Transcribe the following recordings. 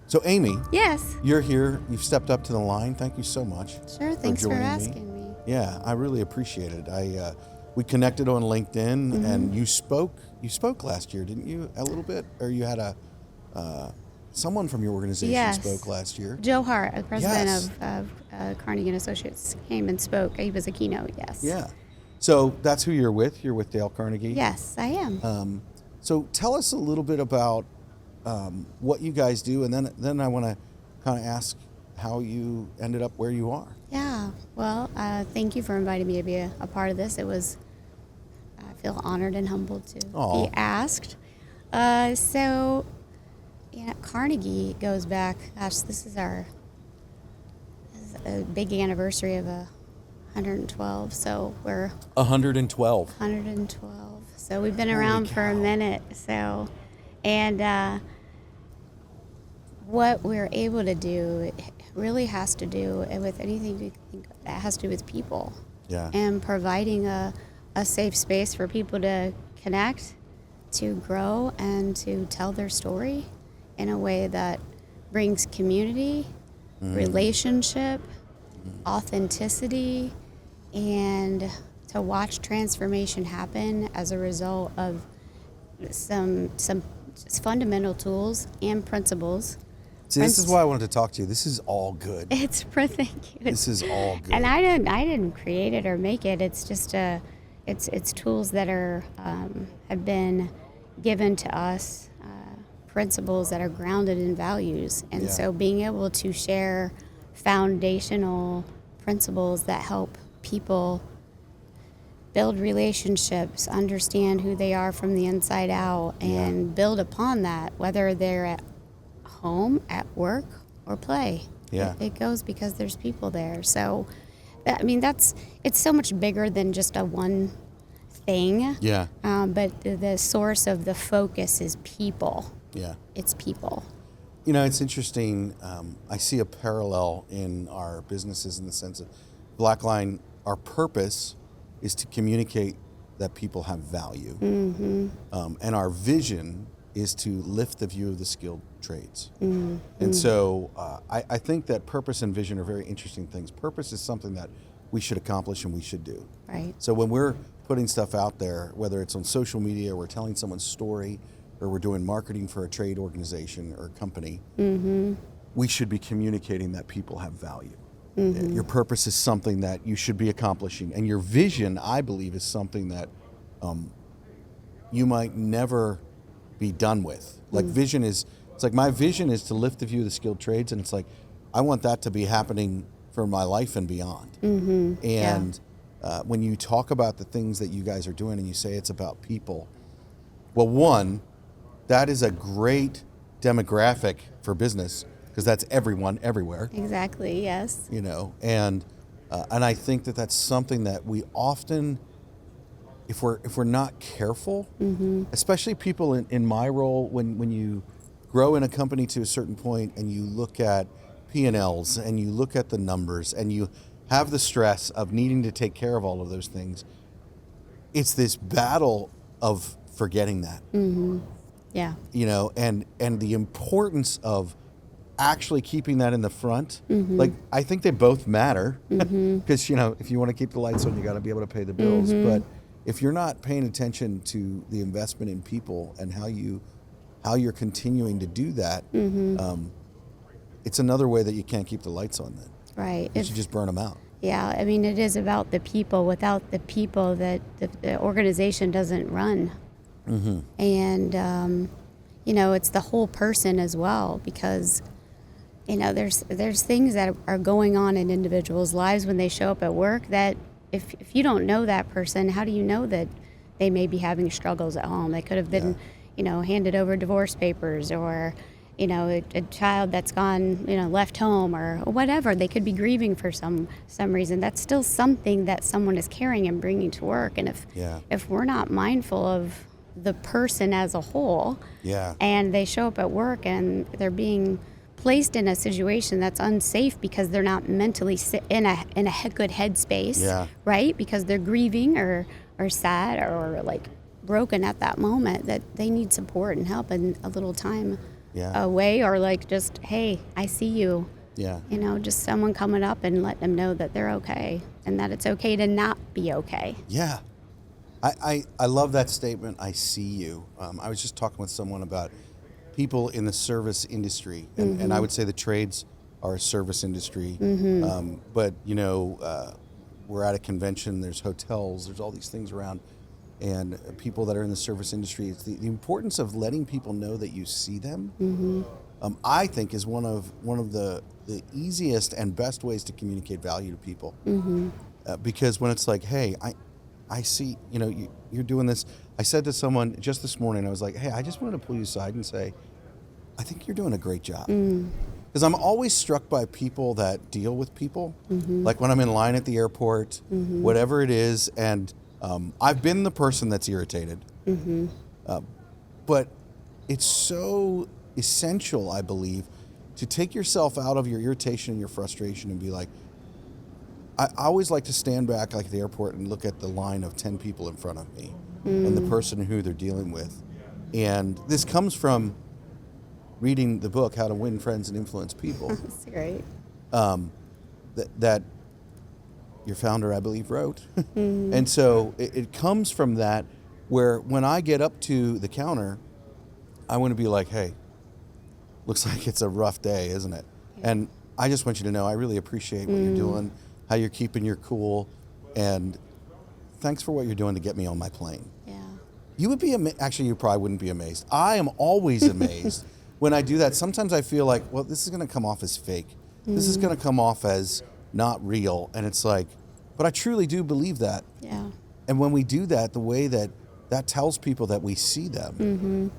So Amy, Yes. you're here. You've stepped up to the line. Thank you so much. Sure. Thanks for joining me. asking me. Yeah, I really appreciate it. We connected on LinkedIn, and you spoke. You spoke last year, didn't you? A little bit, or you had someone from your organization Yes. spoke last year. Joe Hart, the president Yes. of Carnegie and Associates, came and spoke. He was a keynote. Yes. Yeah. So that's who you're with. You're with Dale Carnegie. Yes, I am. So tell us a little bit about what you guys do, and then I want to kind of ask how you ended up where you are. Yeah. Well, thank you for inviting me to be a part of this. I feel honored and humbled to Aw. be asked. Carnegie goes back. Gosh, this is a big anniversary of 112. So we're 112. 112. So we've been Holy around for a cow. minute. So, and what we're able to do, it really has to do with anything you think that has to do with people. Yeah. And providing a safe space for people to connect, to grow, and to tell their story in a way that brings community, relationship, authenticity, and to watch transformation happen as a result of some just fundamental tools and principles. See, this is why I wanted to talk to you. This is all good. Thank you. This is all good. And I didn't create it or make it. It's just it's tools that are have been given to us, principles that are grounded in values. And Yeah. so being able to share foundational principles that help people build relationships, understand who they are from the inside out, and build upon that, whether they're at home, at work, or play. Yeah. It goes because there's people there. So, I mean, it's so much bigger than just a one thing. Yeah. But the source of the focus is people. Yeah. It's people. You know, it's interesting. I see a parallel in our businesses in the sense of Blackline, our purpose is to communicate that people have value. And our vision is to lift the view of the skilled trades. And so I think that purpose and vision are very interesting things. Purpose is something that we should accomplish and we should do. Right. So when we're putting stuff out there, whether it's on social media or we're telling someone's story or we're doing marketing for a trade organization or a company, we should be communicating that people have value. Your purpose is something that you should be accomplishing. And your vision, I believe, is something that you might never be done with. Like vision is, it's like my vision is to lift the view of the skilled trades, and it's like, I want that to be happening for my life and beyond. And when you talk about the things that you guys are doing and you say it's about people, well, one, that is a great demographic for business because that's everyone, everywhere. Exactly. Yes. You know, and I think that that's something that we often, if we're not careful, especially people in my role, when you grow in a company to a certain point and you look at P&Ls and you look at the numbers and you have the stress of needing to take care of all of those things, it's this battle of forgetting that. Yeah. You know, and the importance of actually keeping that in the front. Like, I think they both matter because, you know, if you want to keep the lights on, you got to be able to pay the bills. But if you're not paying attention to the investment in people and how you're continuing to do that, it's another way that you can't keep the lights on then. Right. You should just burn them out. Yeah. I mean, it is about the people. Without the people, that the organization doesn't run. And you know, it's the whole person as well, because you know, there's things that are going on in individuals' lives when they show up at work that if you don't know that person, how do you know that they may be having struggles at home? They could have been, you know, handed over divorce papers, or, you know, a child that's gone, you know, left home, or whatever. They could be grieving for some reason. That's still something that someone is carrying and bringing to work. And if we're not mindful of the person as a whole, and they show up at work and they're being placed in a situation that's unsafe because they're not mentally in a good headspace, right? Because they're grieving or sad or like broken at that moment, that they need support and help and a little time Yeah. way, or like just, hey, I see you. Yeah. You know, just someone coming up and letting them know that they're okay and that it's okay to not be okay. Yeah. I love that statement. I see you. I was just talking with someone about people in the service industry, and I would say the trades are a service industry. But, you know, we're at a convention, there's hotels, there's all these things around, and people that are in the service industry, it's the importance of letting people know that you see them, I think is one of the easiest and best ways to communicate value to people. Because when it's like, hey, I see, you know, you're doing this. I said to someone just this morning, I was like, hey, I just wanted to pull you aside and say, I think you're doing a great job. Because I'm always struck by people that deal with people. Like when I'm in line at the airport, whatever it is, and I've been the person that's irritated. But it's so essential, I believe, to take yourself out of your irritation and your frustration and be like, I always like to stand back like at the airport and look at the line of 10 people in front of me and the person who they're dealing with. And this comes from reading the book, How to Win Friends and Influence People. That's great. That your founder, I believe, wrote. And so it comes from that, where when I get up to the counter, I want to be like, hey, looks like it's a rough day, isn't it? And I just want you to know I really appreciate what you're doing, how you're keeping your cool, and thanks for what you're doing to get me on my plane. Yeah. You would be actually, you probably wouldn't be amazed. I am always amazed when I do that. Sometimes I feel like, well, this is going to come off as fake. This is going to come off as not real. And it's like, but I truly do believe that. Yeah. And when we do that, the way that tells people that we see them.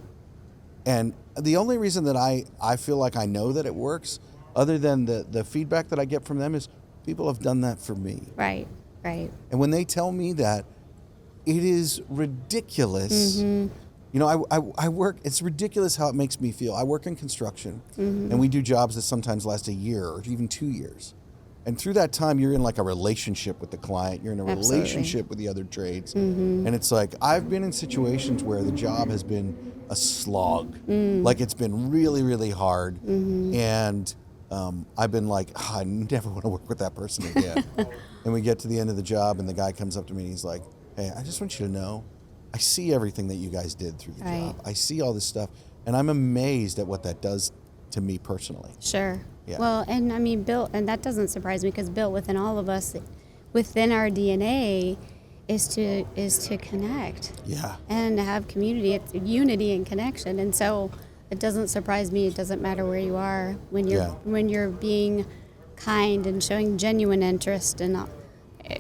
And the only reason that I feel like I know that it works, other than the feedback that I get from them, is people have done that for me. Right. And when they tell me that, it is ridiculous. You know, I work, it's ridiculous how it makes me feel. I work in construction, and we do jobs that sometimes last a year or even 2 years. And through that time, you're in like a relationship with the client. You're in a relationship with the other trades. And it's like, I've been in situations where the job has been a slog. Like it's been really, really hard. And I've been like, I never want to work with that person again. And we get to the end of the job, and the guy comes up to me and he's like, hey, I just want you to know, I see everything that you guys did through the job. I see all this stuff, and I'm amazed at what that does to me personally. Sure. Yeah. Well, and I mean, built, and that doesn't surprise me, because built within all of us, within our DNA, is to connect. Yeah. And have community. It's unity and connection. And so it doesn't surprise me. It doesn't matter where you are when you're being kind and showing genuine interest, and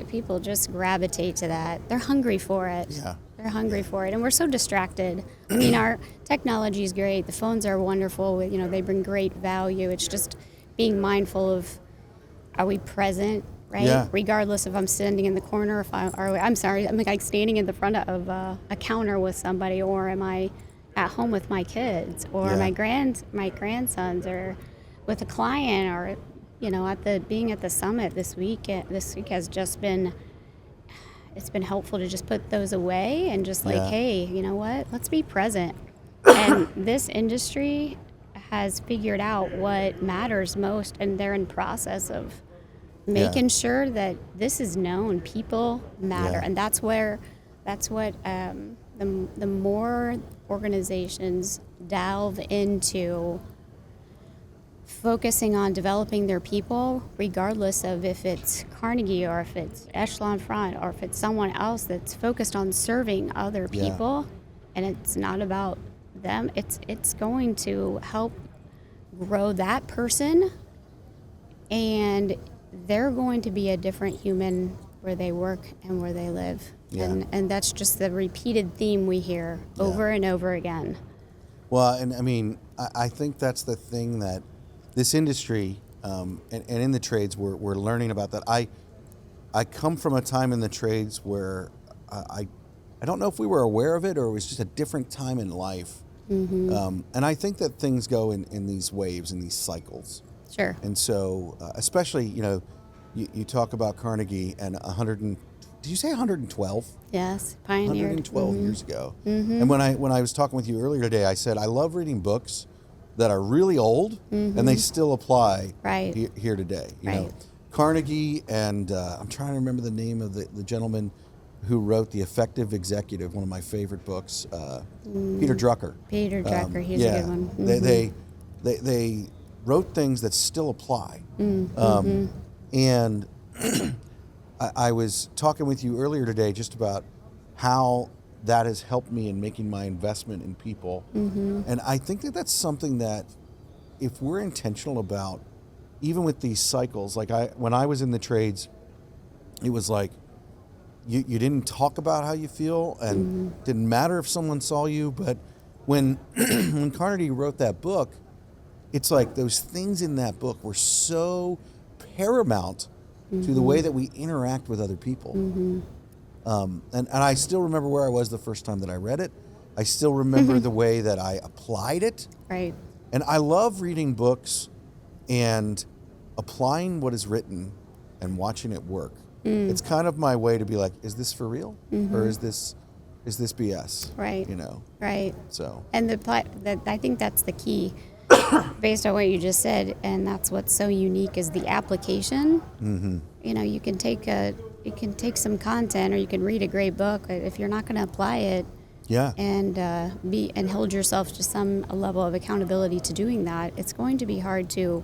people just gravitate to that. They're hungry for it. Yeah. They're hungry for it, and we're so distracted. I mean, our technology is great. The phones are wonderful. You know, they bring great value. It's just being mindful of, are we present, right? Yeah. Regardless if I'm standing in the corner, I'm like standing in the front of a counter with somebody, or am I at home with my kids, or my grandsons, or with a client, or you know, being at the summit this week has just been. It's been helpful to just put those away and just like, hey, you know what? Let's be present. And this industry has figured out what matters most, and they're in process of making sure that this is known. People matter, and that's what the more organizations delve into focusing on developing their people, regardless of if it's Carnegie or if it's Echelon Front or if it's someone else that's focused on serving other people, and it's not about them, it's going to help grow that person, and they're going to be a different human where they work and where they live. And that's just the repeated theme we hear over and over again. Well, and I mean, I think that's the thing that this industry, and in the trades, we're learning about that. I come from a time in the trades where I don't know if we were aware of it or it was just a different time in life. And I think that things go in these waves, in these cycles. Sure. And so, especially, you know, you talk about Carnegie and 100 did you say 112? Yes, pioneered. 112 years ago. And when I was talking with you earlier today, I said I love reading books, that are really old and they still apply Right. here today. You know, Right. Carnegie and I'm trying to remember the name of the gentleman who wrote The Effective Executive, one of my favorite books, Peter Drucker. Peter Drucker, he's a good one. They wrote things that still apply. And I was talking with you earlier today just about how that has helped me in making my investment in people. And I think that that's something that if we're intentional about, even with these cycles, like when I was in the trades, it was like you didn't talk about how you feel and didn't matter if someone saw you. But when when Carnegie wrote that book, it's like those things in that book were so paramount to the way that we interact with other people. And I still remember where I was the first time that I read it. I still remember the way that I applied it. Right. And I love reading books and applying what is written and watching it work. It's kind of my way to be like, is this for real? Or is this BS? Right. You know? Right. So. And I think that's the key, based on what you just said, and that's what's so unique is the application. You know, you can take some content, or you can read a great book. If you're not going to apply it, and hold yourself to some level of accountability to doing that, it's going to be hard to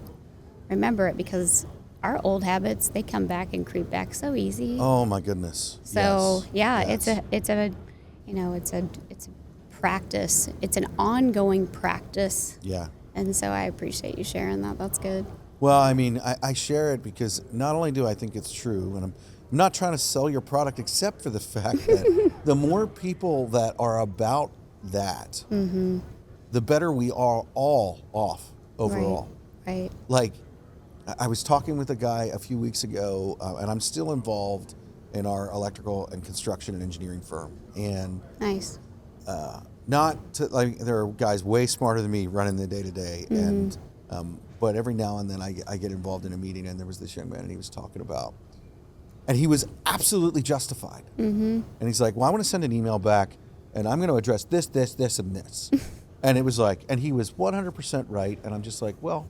remember it, because our old habits, they come back and creep back so easy. Oh my goodness. So Yes. it's a practice. It's an ongoing practice. Yeah. And so I appreciate you sharing that. That's good. Well, I mean, I share it because not only do I think it's true, and I'm not trying to sell your product, except for the fact that the more people that are about that, the better we are all off overall. Right. Like, I was talking with a guy a few weeks ago, and I'm still involved in our electrical and construction and engineering firm. And Nice. there are guys way smarter than me running the day to day, and but every now and then I get involved in a meeting, and there was this young man, and he was talking about, and he was absolutely justified. And he's like, "Well, I want to send an email back, and I'm going to address this, this, this, and this." And it was like, and he was 100% right, and I'm just like, well,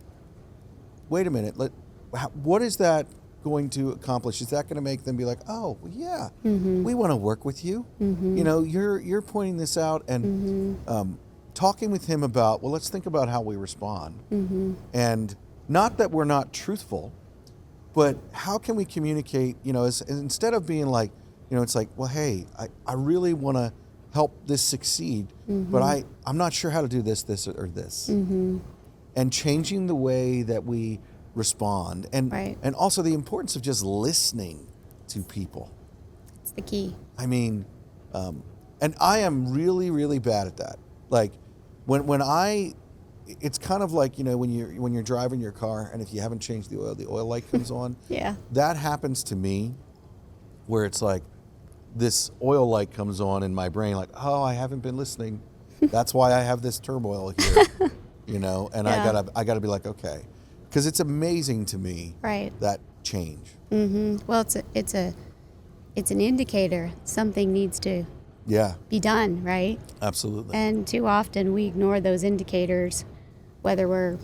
wait a minute, what is that going to accomplish? Is that going to make them be like, oh, well, yeah, we want to work with you? You know, you're pointing this out, and talking with him about, well, let's think about how we respond. And not that we're not truthful, but how can we communicate, you know, instead of being like, you know, it's like, well, hey, I really want to help this succeed, but I'm not sure how to do this, or this. And changing the way that we respond, and also the importance of just listening to people. It's the key. I mean, and I am really, really bad at that. Like it's kind of like, you know, when you're driving your car, and if you haven't changed the oil light comes on. Yeah. That happens to me, where it's like this oil light comes on in my brain, like, oh, I haven't been listening. That's why I have this turmoil here. You know, and I gotta be like, okay, because it's amazing to me, that change. Well, it's an indicator something needs to be done, right? Absolutely. And too often we ignore those indicators, whether we're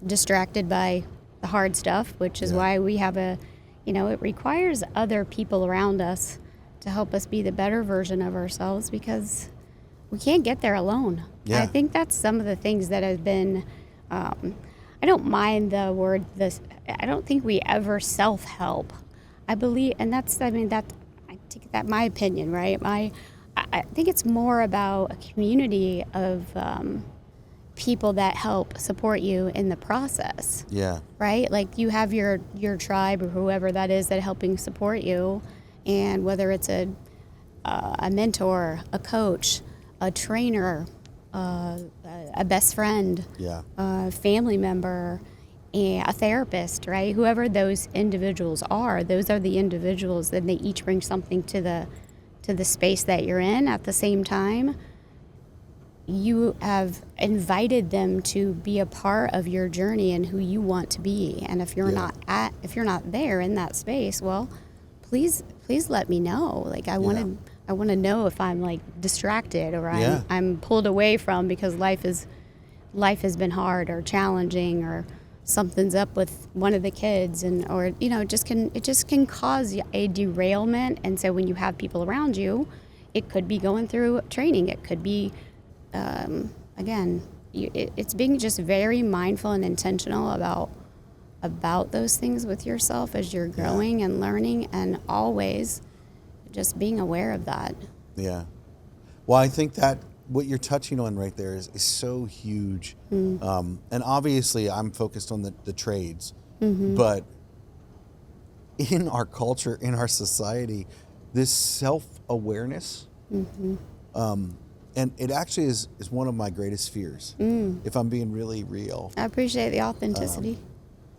distracted by the hard stuff, which is why we have it requires other people around us to help us be the better version of ourselves, because we can't get there alone. Yeah. I think that's some of the things that have been, I don't mind the word, I don't think we ever self-help. I believe, and I take that my opinion, right? I think it's more about a community of people that help support you in the process. Yeah. Right? Like you have your tribe or whoever that is that helping support you, and whether it's a mentor, a coach, a trainer, a best friend, a family member, a therapist, right? Whoever those individuals are, those are the individuals, and they each bring something to the space that you're in. At the same time, you have invited them to be a part of your journey and who you want to be. And if you're not there in that space, well, please let me know. Like I want to know if I'm like distracted or I'm pulled away from, because life is life has been hard or challenging, or something's up with one of the kids, and or it just can cause a derailment. And so when you have people around you, it could be going through training, it could be again, it's being just very mindful and intentional about those things with yourself as you're growing and learning, and always just being aware of that. Yeah. Well, I think that what you're touching on right there is so huge. And obviously I'm focused on the trades, but in our culture, in our society, this self-awareness, and it actually is one of my greatest fears, if I'm being really real. I appreciate the authenticity.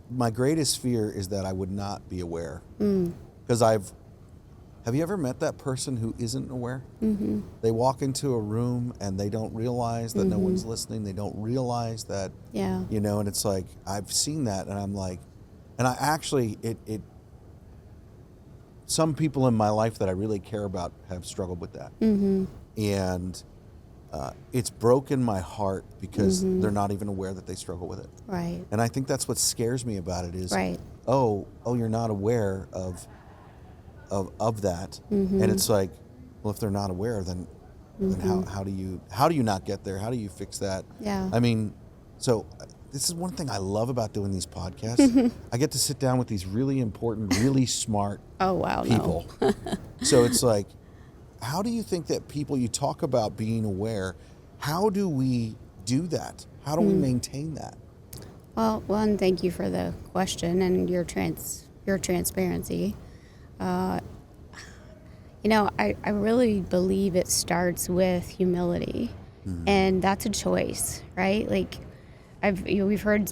My greatest fear is that I would not be aware. Because have you ever met that person who isn't aware? They walk into a room and they don't realize that no one's listening. They don't realize that, and it's like, I've seen that, and I'm like, and I actually, some people in my life that I really care about have struggled with that. And it's broken my heart because they're not even aware that they struggle with it. Right. And I think that's what scares me about it is, right. oh, you're not aware of that. And it's like, well, if they're not aware, then how do you not get there? How do you fix that? Yeah. I mean, so this is one thing I love about doing these podcasts. I get to sit down with these really important, really smart people. No. So it's like, how do you think that people, you talk about being aware, how do we do that? How do we maintain that? Well, one, thank you for the question and your transparency. I really believe it starts with humility, and that's a choice, right? Like, we've heard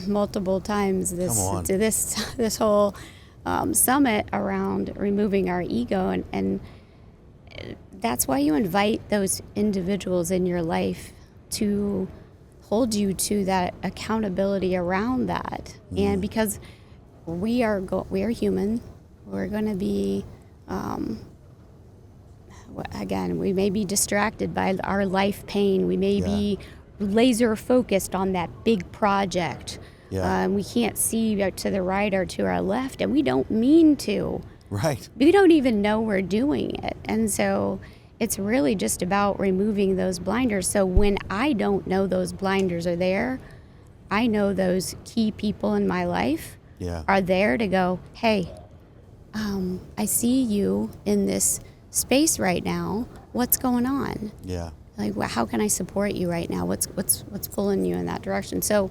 multiple times this whole summit around removing our ego, and that's why you invite those individuals in your life to hold you to that accountability around that. And because we are human, we're going to be, again, we may be distracted by our life pain. We may be laser focused on that big project. We can't see to the right or to our left, and we don't mean to. Right. We don't even know we're doing it. And so it's really just about removing those blinders. So when I don't know those blinders are there, I know those key people in my life are there to go, hey, I see you in this space right now. What's going on? Yeah. Like, how can I support you right now? What's pulling you in that direction? So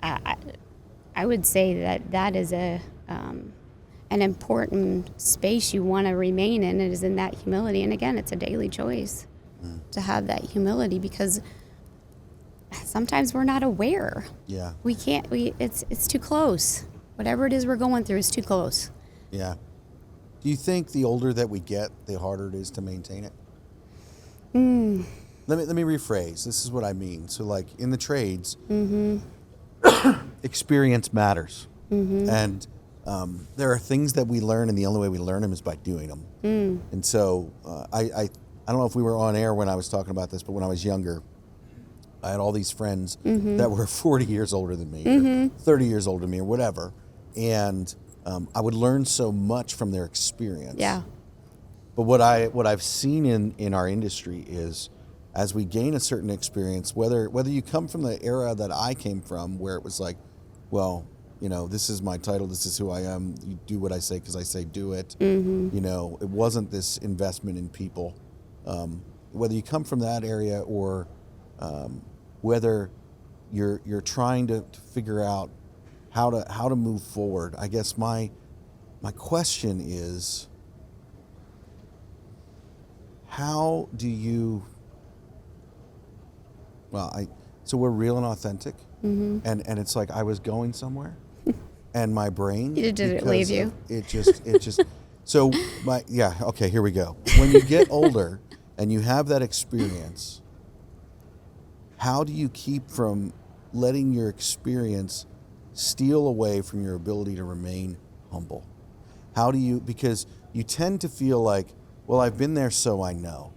I would say that is an important space you want to remain in. It is in that humility. And again, it's a daily choice to have that humility, because sometimes we're not aware. Yeah. It's too close. Whatever it is we're going through is too close. Yeah. Do you think the older that we get, the harder it is to maintain it? Let me rephrase. This is what I mean. So, like, in the trades, experience matters. And there are things that we learn, and the only way we learn them is by doing them. And so I don't know if we were on air when I was talking about this, but when I was younger, I had all these friends that were 40 years older than me, or 30 years older than me, or whatever. And I would learn so much from their experience. Yeah. But what I've seen in our industry is, as we gain a certain experience, whether you come from the era that I came from, where it was like, well, this is my title, this is who I am, you do what I say because I say do it. It wasn't this investment in people. Whether you come from that area, or whether you're trying to figure out how to move forward, I guess my question is, how do you? So we're real and authentic, and it's like I was going somewhere, and my brain didn't leave you. It just. So okay, here we go. When you get older and you have that experience, how do you keep from letting your experience steal away from your ability to remain humble? How do you, because you tend to feel like, well, I've been there, so I know.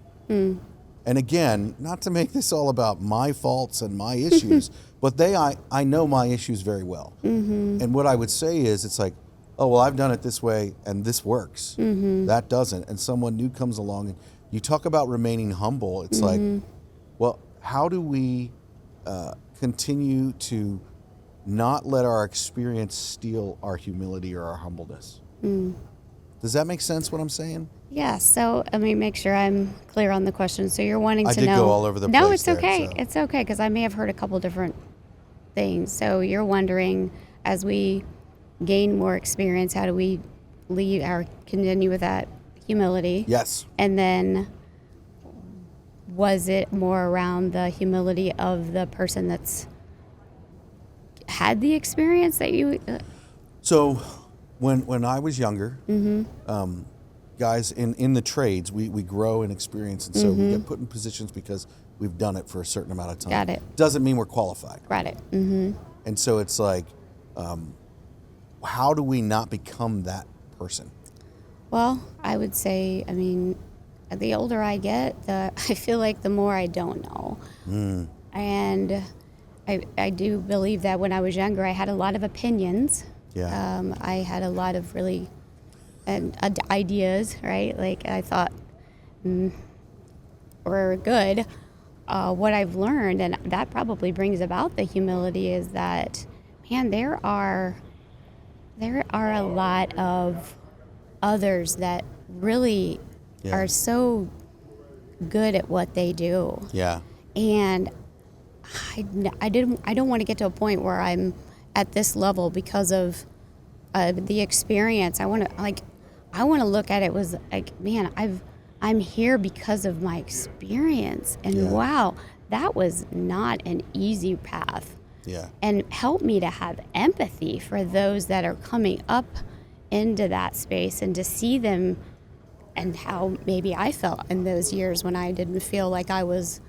And again, not to make this all about my faults and my issues, but I know my issues very well. And what I would say is, it's like, oh, well, I've done it this way and this works. That doesn't. And someone new comes along, and you talk about remaining humble. It's like, well, how do we continue to not let our experience steal our humility or our humbleness? Does that make sense, what I'm saying? Yeah, so let me make sure I'm clear on the question. So you're wanting to know... I did go all over the place. No, it's there, okay. so. It's okay, because I may have heard a couple different things. So you're wondering, as we gain more experience, how do we continue with that humility? Yes. And then was it more around the humility of the person that's had the experience that you... So when I was younger, guys in the trades, we grow in experience, and so we get put in positions because we've done it for a certain amount of time. Got it. Doesn't mean we're qualified. Got it. And so it's like, how do we not become that person? Well, I would say, I mean, the older I get, I feel like the more I don't know. And I do believe that when I was younger, I had a lot of opinions. Yeah. I had a lot of really ideas, right? Like I thought were good. What I've learned, and that probably brings about the humility, is that, man, there are a lot of others that really are so good at what they do. Yeah. And I don't want to get to a point where I'm at this level because of the experience. I want to look at it was like, man, I'm here because of my experience, and wow, that was not an easy path. Yeah. And help me to have empathy for those that are coming up into that space, and to see them and how maybe I felt in those years when I didn't feel like I was,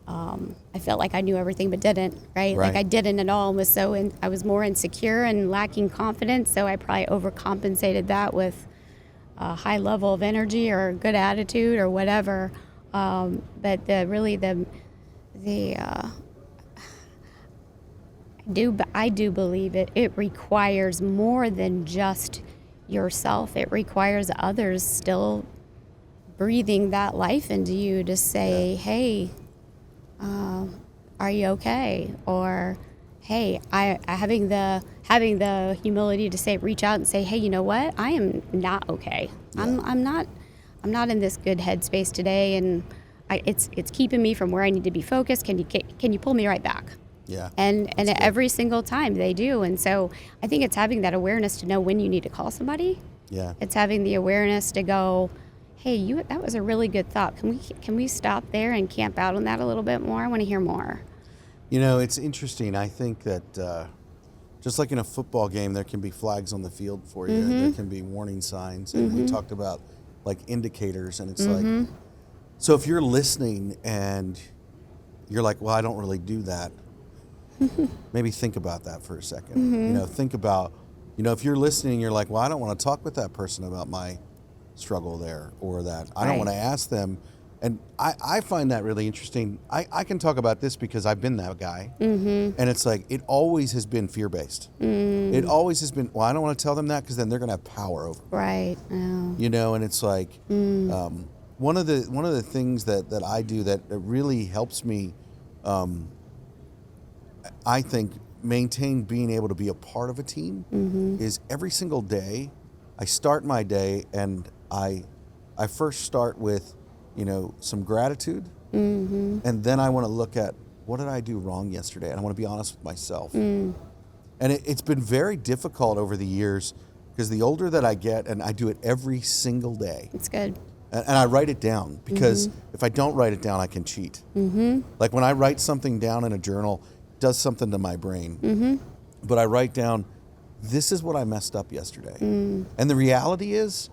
I felt like I knew everything but didn't, right? Like I didn't at all, and I was more insecure and lacking confidence, so I probably overcompensated that with a high level of energy or a good attitude or whatever. But I do believe it requires more than just yourself. It requires others still breathing that life into you to say, hey, are you okay? Or, hey, having the humility to say, reach out and say, hey, you know what? I am not okay. Yeah. I'm not in this good headspace today, and it's keeping me from where I need to be focused. Can you pull me right back? Yeah. And every single time they do. And so I think it's having that awareness to know when you need to call somebody. Yeah. It's having the awareness to go, hey, that was a really good thought. Can we stop there and camp out on that a little bit more? I want to hear more. You know, it's interesting. I think that just like in a football game, there can be flags on the field for you. There can be warning signs. And we talked about like indicators, and it's like, so if you're listening and you're like, well, I don't really do that. Maybe think about that for a second. You know, think about, if you're listening, you're like, well, I don't want to talk with that person about my struggle there, or that I don't want to ask them. And I find that really interesting. I can talk about this because I've been that guy. And it's like, it always has been fear-based. It always has been, well, I don't want to tell them that because then they're going to have power over me. Right. Oh. And it's like, one of the things that I do that really helps me, I think, maintain being able to be a part of a team is every single day I start my day, and I first start with some gratitude, and then I want to look at what did I do wrong yesterday, and I want to be honest with myself. And it's been very difficult over the years, because the older that I get, and I do it every single day. It's good. And I write it down, because if I don't write it down, I can cheat. Like when I write something down in a journal, it does something to my brain. But I write down, this is what I messed up yesterday. And the reality is,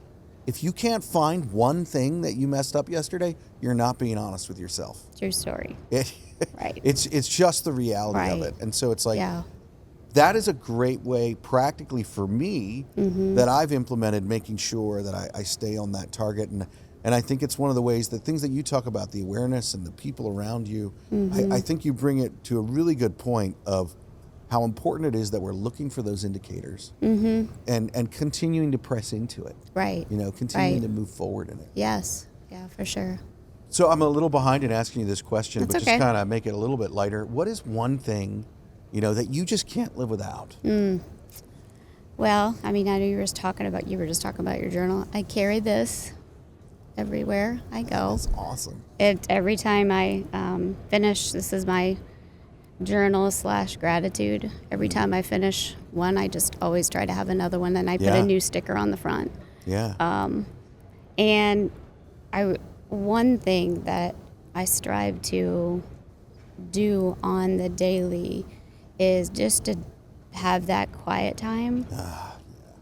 if you can't find one thing that you messed up yesterday, you're not being honest with yourself. True story. Right. It's just the reality of it. And so it's like, that is a great way practically for me that I've implemented, making sure that I stay on that target. And And I think it's one of the ways, the things that you talk about, the awareness and the people around you, I think you bring it to a really good point of how important it is that we're looking for those indicators and continuing to press into it. Right. You know, continuing to move forward in it. Yes. Yeah, for sure. So I'm a little behind in asking you this question, That's but okay. just kind of make it a little bit lighter. What is one thing, you know, that you just can't live without? Well, I mean, I know you were just talking about your journal. I carry this everywhere I go. That's awesome. Every time I finish, this is my journal / gratitude. Every time I finish one, I just always try to have another one, and I put a new sticker on the front. Yeah. And one thing that I strive to do on the daily is just to have that quiet time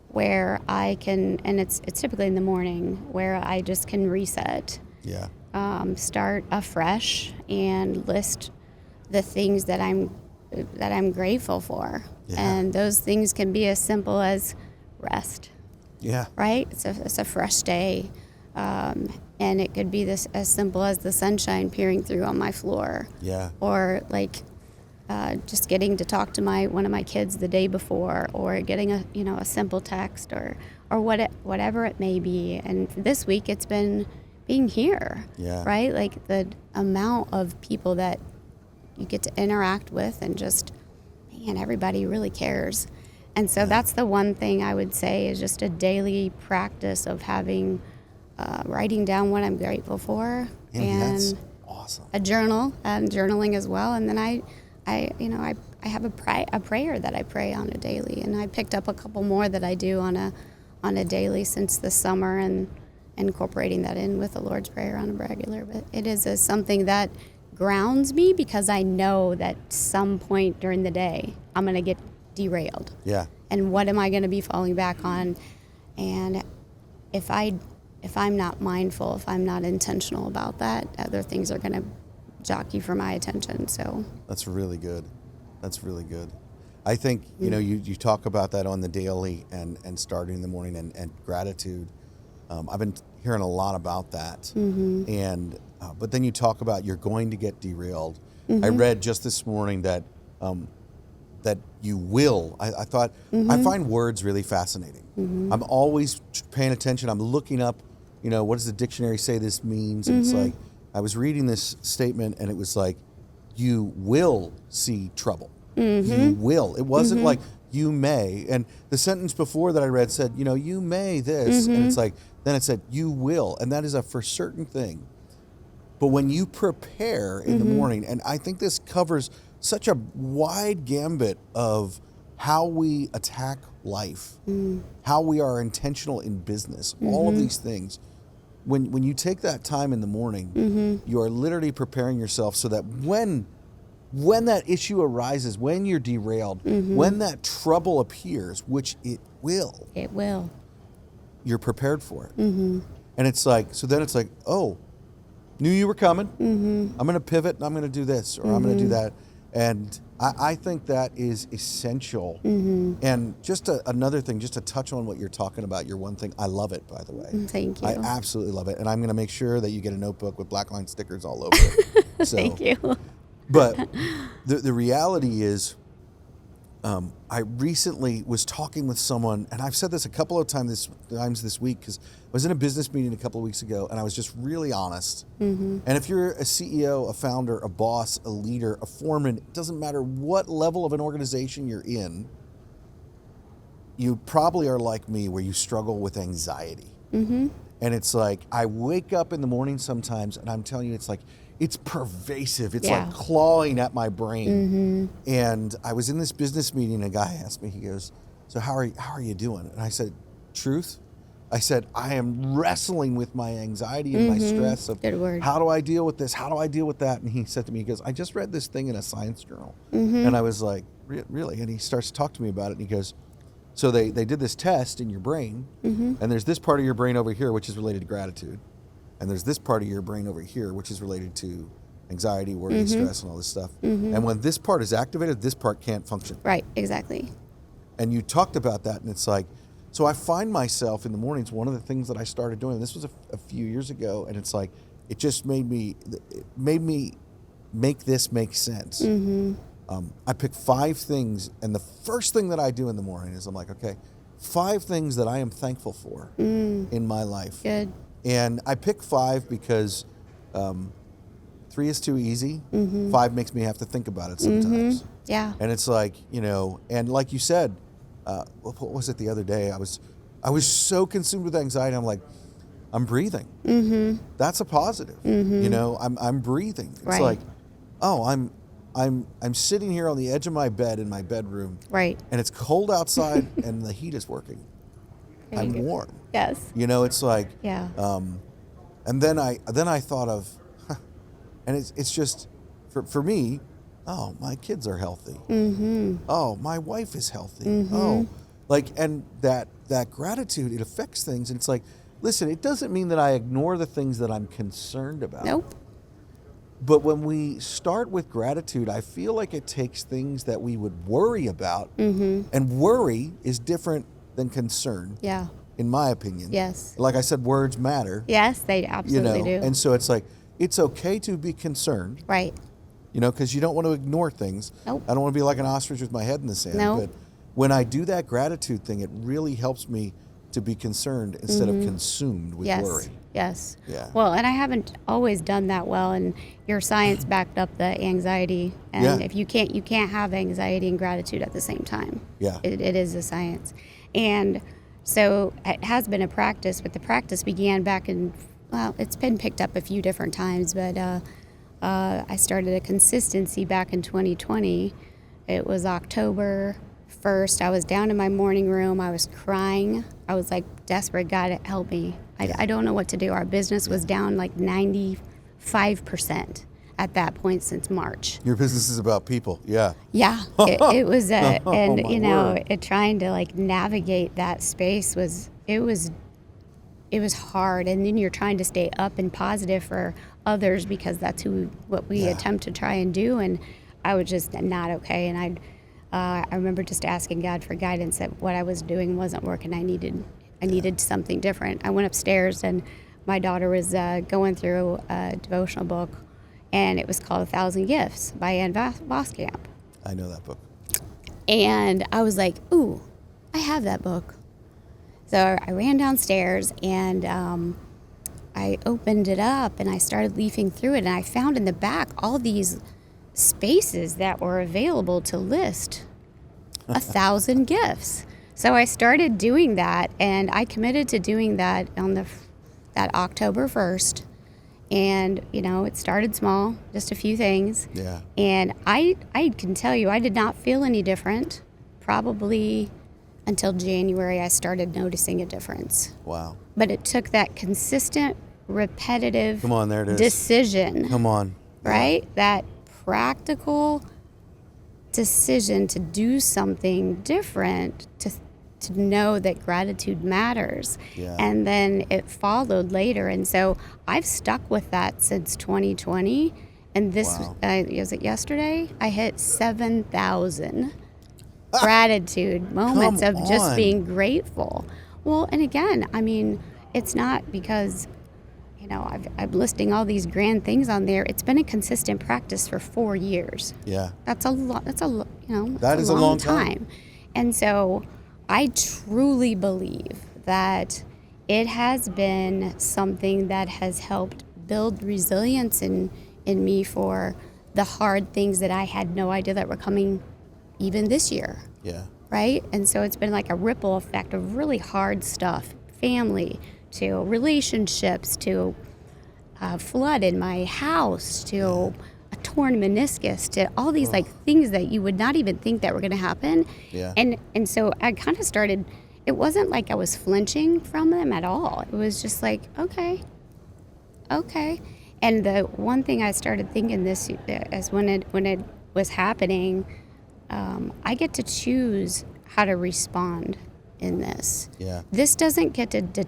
where I can, and it's typically in the morning, where I just can reset, start afresh, and list the things that I'm grateful for. And those things can be as simple as rest. Yeah. Right? It's a fresh day. And it could be this as simple as the sunshine peering through on my floor. Yeah. Or like just getting to talk to one of my kids the day before, or getting a simple text, or whatever it may be. And this week it's been being here. Yeah. Right? Like the amount of people that you get to interact with, and just, man, everybody really cares. And so that's the one thing I would say is just a daily practice of having, writing down what I'm grateful for, and that's awesome. a journal, and journaling as well. And then I have a prayer that I pray on a daily, and I picked up a couple more that I do on a daily since the summer, and incorporating that in with the Lord's Prayer on a regular. But it is something that grounds me, because I know that some point during the day I'm going to get derailed. Yeah. And what am I going to be falling back on? And if I'm not mindful, if I'm not intentional about that, other things are going to jockey for my attention. So that's really good. That's really good. I think, you know, you talk about that on the daily and starting in the morning and gratitude. I've been hearing a lot about that. And but then you talk about you're going to get derailed. I read just this morning that that you will. I thought, I find words really fascinating. I'm always paying attention. I'm looking up, you know, what does the dictionary say this means? And it's like, I was reading this statement, and it was like, you will see trouble. You will. It wasn't like you may. And the sentence before that I read said, you know, you may this. And it's like, then it said, you will. And that is a for certain thing. But when you prepare in the morning, and I think this covers such a wide gambit of how we attack life, how we are intentional in business, all of these things. When you take that time in the morning, you are literally preparing yourself so that when that issue arises, when you're derailed, when that trouble appears, which it will, you're prepared for it. And it's like, so then it's like, oh, knew you were coming. I'm going to pivot, and I'm going to do this, or I'm going to do that. And I think that is essential. And just another thing, just to touch on what you're talking about, your one thing, I love it, by the way. Thank you. I absolutely love it. And I'm going to make sure that you get a notebook with Blackline stickers all over it. So, Thank you. But the reality is, I recently was talking with someone, and I've said this a couple of times this week, because I was in a business meeting a couple of weeks ago, and I was just really honest. And if you're a CEO, a founder, a boss, a leader, a foreman, it doesn't matter what level of an organization you're in, you probably are like me, where you struggle with anxiety. And it's like, I wake up in the morning sometimes, and I'm telling you, it's like, it's pervasive. It's like clawing at my brain. And I was in this business meeting, and a guy asked me, he goes, so how are you doing? And I said, truth? I said, I am wrestling with my anxiety and my stress of how do I deal with this? How do I deal with that? And he said to me, he goes, I just read this thing in a science journal. And I was like, really? And he starts to talk to me about it, and he goes, so they did this test in your brain, and there's this part of your brain over here, which is related to gratitude. And there's this part of your brain over here, which is related to anxiety, worry, stress, and all this stuff. And when this part is activated, this part can't function. Right, exactly. And you talked about that, and it's like, So I find myself in the mornings, one of the things that I started doing, this was a few years ago, and it's like, it just made me make this make sense. I pick 5 things, and the first thing that I do in the morning is I'm like, okay, 5 things that I am thankful for in my life. Good. And I pick 5 because 3 is too easy. 5 makes me have to think about it sometimes. Yeah. And it's like, and like you said, what was it the other day? I was so consumed with anxiety. I'm like, I'm breathing. That's a positive. I'm breathing. It's Right. like, oh, I'm sitting here on the edge of my bed in my bedroom. Right. And it's cold outside and the heat is working. There you I'm go. warm. Yes. It's like, Yeah. and then I thought of, and it's just, for me, oh, my kids are healthy. Oh, my wife is healthy. Oh, and that gratitude, it affects things. And it's like, listen, it doesn't mean that I ignore the things that I'm concerned about. Nope. But when we start with gratitude, I feel like it takes things that we would worry about, and worry is different than concern. Yeah. In my opinion. Yes. Like I said, words matter. Yes, they absolutely do. And so it's like, it's okay to be concerned. Right. Because you don't want to ignore things. Nope. I don't want to be like an ostrich with my head in the sand. Nope. But when I do that gratitude thing, it really helps me to be concerned instead of consumed with worry. Yes. Yeah. Well, and I haven't always done that well, and your science backed up the anxiety. And if you can't have anxiety and gratitude at the same time. Yeah. It is a science. And so it has been a practice, but the practice began back in, it's been picked up a few different times, but I started a consistency back in 2020. It was October 1st. I was down in my morning room. I was crying. I was like desperate. God, help me. I don't know what to do. Our business was down like 95% at that point since March. Your business is about people. Yeah. Yeah. It was, and word. Trying to like navigate that space was hard. And then you're trying to stay up and positive for others because that's what we attempt to try and do. And I was just not okay. And I remember just asking God for guidance that what I was doing wasn't working. I needed something different. I went upstairs and my daughter was going through a devotional book, and it was called 1,000 Gifts by Ann Voskamp. I know that book. And I was like, ooh, I have that book. So I ran downstairs and I opened it up and I started leafing through it, and I found in the back all these spaces that were available to list 1,000 gifts. So I started doing that, and I committed to doing that on that October 1st. And, it started small, just a few things. Yeah. And I can tell you, I did not feel any different. Probably until January, I started noticing a difference. Wow. But it took that consistent, repetitive Come on, there it is. decision. Come on. Right? That practical decision to do something different, to know that gratitude matters. Yeah. And then it followed later. And so I've stuck with that since 2020. And this, was it yesterday? I hit 7,000 gratitude moments of just being grateful. Well, and again, it's not because, I'm listing all these grand things on there. It's been a consistent practice for 4 years. Yeah. That is a long time. And so I truly believe that it has been something that has helped build resilience in me for the hard things that I had no idea that were coming even this year. Yeah. Right? And so it's been like a ripple effect of really hard stuff, family to relationships to a flood in my house to a torn meniscus to all these like things that you would not even think that were going to happen. Yeah. And so I kind of started, it wasn't like I was flinching from them at all. It was just like, okay. And the one thing I started thinking this as when it was happening, I get to choose how to respond in this. Yeah. This doesn't get to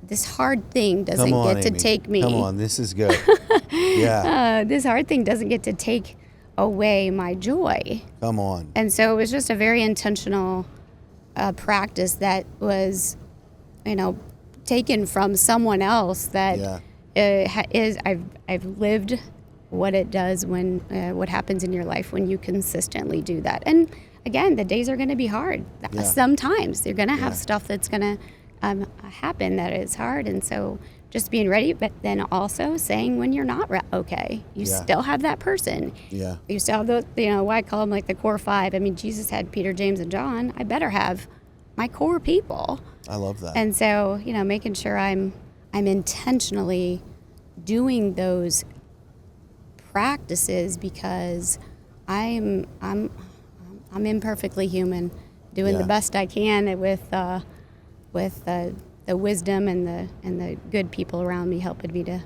this hard thing doesn't Come on, get to Amy. take me. Come on, this is good. Yeah. This hard thing doesn't get to take away my joy. Come on. And so it was just a very intentional a practice that was, taken from someone else that I've lived what it does when what happens in your life when you consistently do that. And again, the days are going to be hard. Yeah. Sometimes you're going to have stuff that's going to happen that is hard, and so just being ready, but then also saying when you're not okay. You still have that person. Yeah. You still have the, why I call them like the core five. I mean, Jesus had Peter, James, and John. I better have my core people. I love that. And so, making sure I'm intentionally doing those practices because I'm imperfectly human, doing the best I can with the wisdom and the good people around me helping me to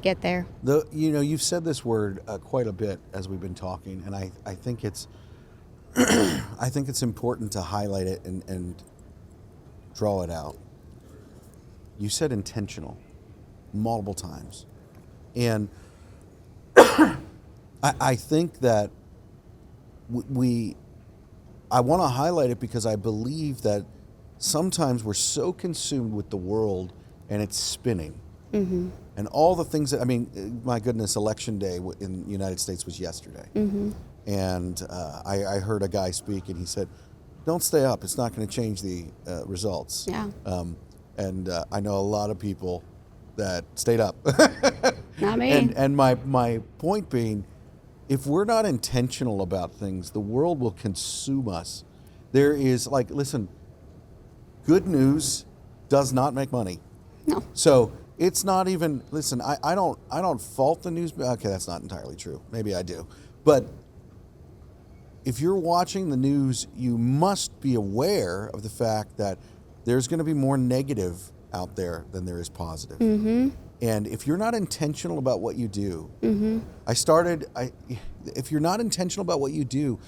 get there. You've said this word quite a bit as we've been talking, and I think it's I think it's important to highlight it and draw it out. You said intentional multiple times, and I think that I want to highlight it because I believe that sometimes we're so consumed with the world and it's spinning. Mm-hmm. And all the things that, my goodness, Election Day in the United States was yesterday. Mm-hmm. And I heard a guy speak and he said, don't stay up. It's not going to change the results. Yeah. And I know a lot of people that stayed up. Not me. And my point being, if we're not intentional about things, the world will consume us. There is listen, good news does not make money. No. So it's not even, listen, I don't fault the news. Okay, that's not entirely true. Maybe I do. But if you're watching the news, you must be aware of the fact that there's going to be more negative out there than there is positive. Mm-hmm. And if you're not intentional about what you do, mm-hmm. If you're not intentional about what you do,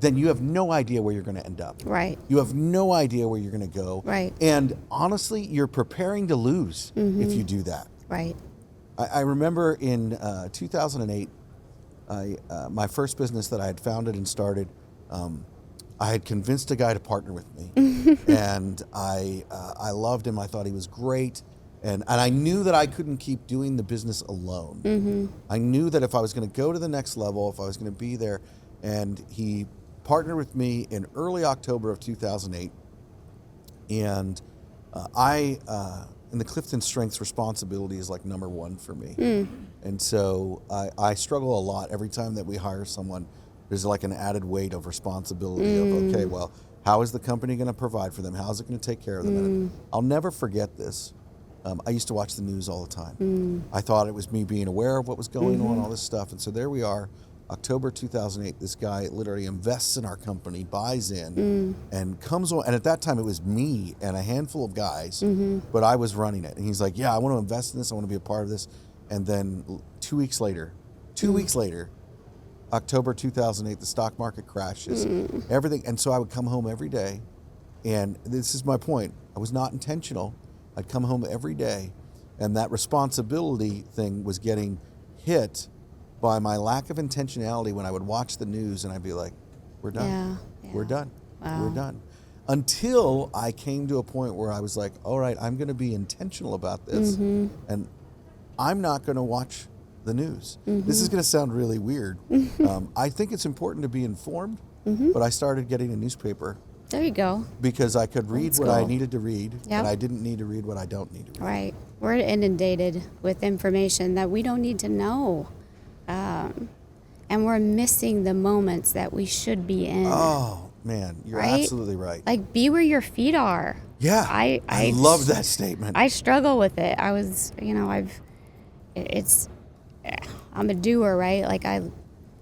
then you have no idea where you're going to end up. Right. You have no idea where you're going to go. Right. And honestly, you're preparing to lose mm-hmm. if you do that. Right. I remember in 2008, my first business that I had founded and started, I had convinced a guy to partner with me. And I loved him. I thought he was great. And I knew that I couldn't keep doing the business alone. Mm-hmm. I knew that if I was going to go to the next level, if I was going to be there, and he partnered with me in early October of 2008. And in the Clifton Strengths, responsibility is number one for me. Mm. And so I struggle a lot every time that we hire someone. There's an added weight of responsibility of, okay, well, how is the company going to provide for them? How is it going to take care of them? And I'll never forget this. I used to watch the news all the time. I thought it was me being aware of what was going on, all this stuff. And so there we are, October 2008. This guy literally invests in our company, buys in, and comes on. And at that time, it was me and a handful of guys, but I was running it. And he's like, yeah, I want to invest in this. I want to be a part of this. And then 2 weeks later, October 2008, the stock market crashes, everything. And so I would come home every day. And this is my point. I was not intentional. I'd come home every day, and that responsibility thing was getting hit by my lack of intentionality when I would watch the news and I'd be like, we're done. Yeah. We're done. Wow. We're done. Until I came to a point where I was like, all right, I'm going to be intentional about this, and I'm not going to watch the news. This is going to sound really weird. I think it's important to be informed, but I started getting a newspaper. There you go. Because I could read what I needed to read, and I didn't need to read what I don't need to read. Right. We're inundated with information that we don't need to know. And we're missing the moments that we should be in. Oh, man. You're absolutely right. Be where your feet are. Yeah. I love that statement. I struggle with it. I'm a doer, right?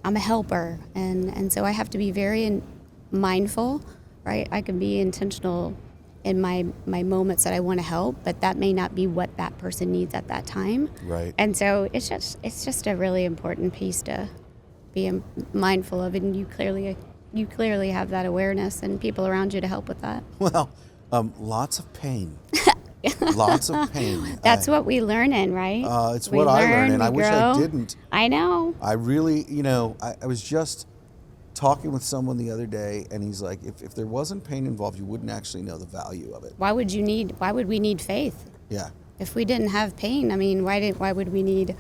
I'm a helper. And so I have to be very mindful. Right, I can be intentional in my moments that I want to help, but that may not be what that person needs at that time. Right. And so it's just a really important piece to be mindful of, and you clearly have that awareness and people around you to help with that. Well, lots of pain. Lots of pain. That's what we learn in, right? It's what I learn, and I wish I didn't. I know. I really, I was just talking with someone the other day, and he's like, if there wasn't pain involved, you wouldn't actually know the value of it. Why would we need faith? Yeah. If we didn't have pain, I mean, why would we need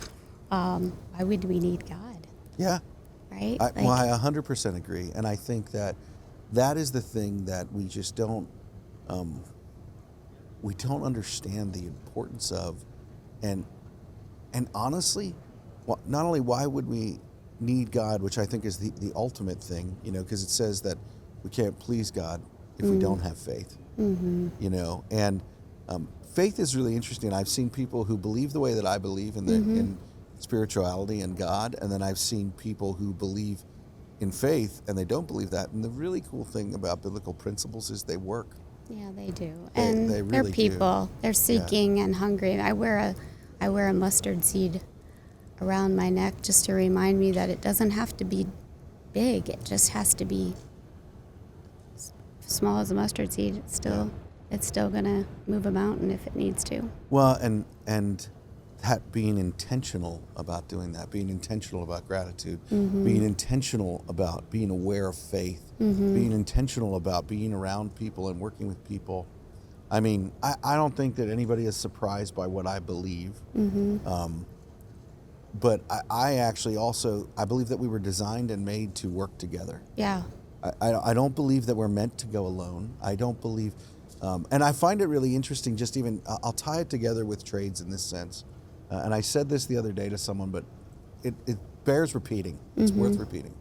God? Yeah. Right? I 100% agree. And I think that is the thing that we just don't understand the importance of. And honestly, not only why would we need God, which I think is the ultimate thing, because it says that we can't please God if we don't have faith, and faith is really interesting. I've seen people who believe the way that I believe in spirituality and God, and then I've seen people who believe in faith and they don't believe that. And the really cool thing about biblical principles is they work. Yeah, they do. They really they're people. do. They're seeking and hungry. I wear a mustard seed around my neck just to remind me that it doesn't have to be big. It just has to be small as a mustard seed. It's still gonna move a mountain if it needs to. Well, and that being intentional about doing that, being intentional about gratitude, being intentional about being aware of faith, being intentional about being around people and working with people. I mean, I don't think that anybody is surprised by what I believe. But I actually also, I believe that we were designed and made to work together. Yeah. I don't believe that we're meant to go alone. I don't believe, and I find it really interesting, just even, I'll tie it together with trades in this sense. And I said this the other day to someone, but it bears repeating. It's worth repeating.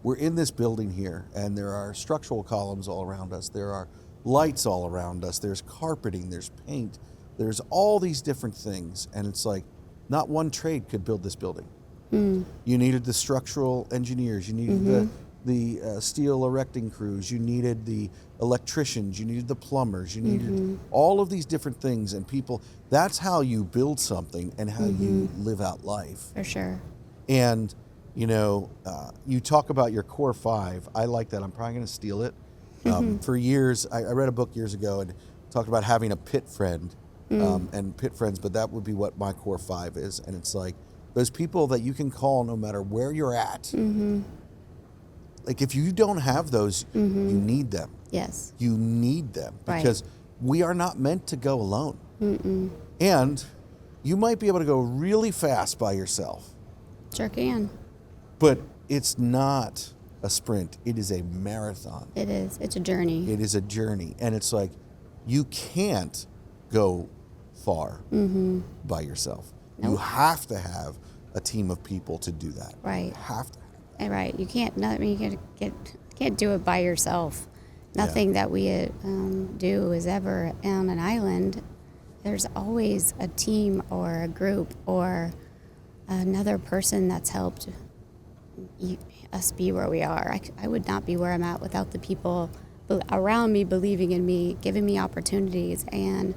We're in this building here, and there are structural columns all around us. There are lights all around us. There's carpeting. There's paint. There's all these different things. And it's like, not one trade could build this building. You needed the structural engineers. You needed the steel erecting crews. You needed the electricians. You needed the plumbers. You needed all of these different things and people. That's how you build something and how you live out life. For sure. And, you talk about your core five. I like that. I'm probably going to steal it. For years, I read a book years ago and talked about having a pit friend and pit friends, but that would be what my core five is. And it's like those people that you can call no matter where you're at. Like if you don't have those, you need them. Yes. You need them because we are not meant to go alone. And you might be able to go really fast by yourself. Sure can. But it's not a sprint. It is a marathon. It is. It's a journey. It is a journey. And it's like you can't go far by yourself. Nope. You have to have a team of people to do that. Right. You have to. Right. You can't. You can't do it by yourself. Nothing that we do is ever on an island. There's always a team or a group or another person that's helped us be where we are. I would not be where I'm at without the people around me believing in me, giving me opportunities, and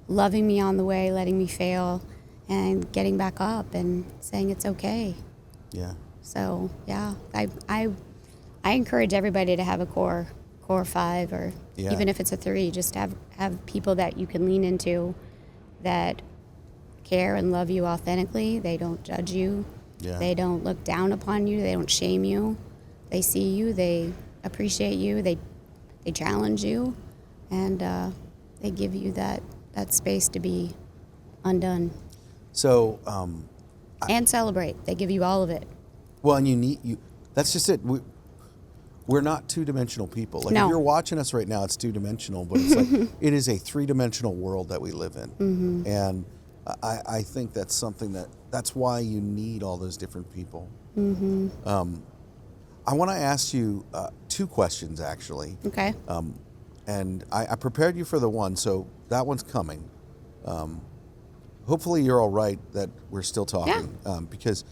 loving me on the way, letting me fail, and getting back up and saying it's okay. Yeah. So yeah, I encourage everybody to have a core five, or even if it's a 3, just have people that you can lean into that care and love you authentically. They don't judge you. Yeah. They don't look down upon you. They don't shame you. They see you. they appreciate you, they challenge you, and they give you that space to be undone. So, and celebrate. They give you all of it. Well, and you. That's just it. We're not two-dimensional people. Like No. if you're watching us right now, it's two-dimensional, but it's like it is a three-dimensional world that we live in, Mm-hmm. and I think that's something that's why you need all those different people. Mm-hmm. I want to ask you 2 questions actually. Okay. And I prepared you for the one, so that one's coming. Hopefully you're all right that we're still talking. Yeah. Because,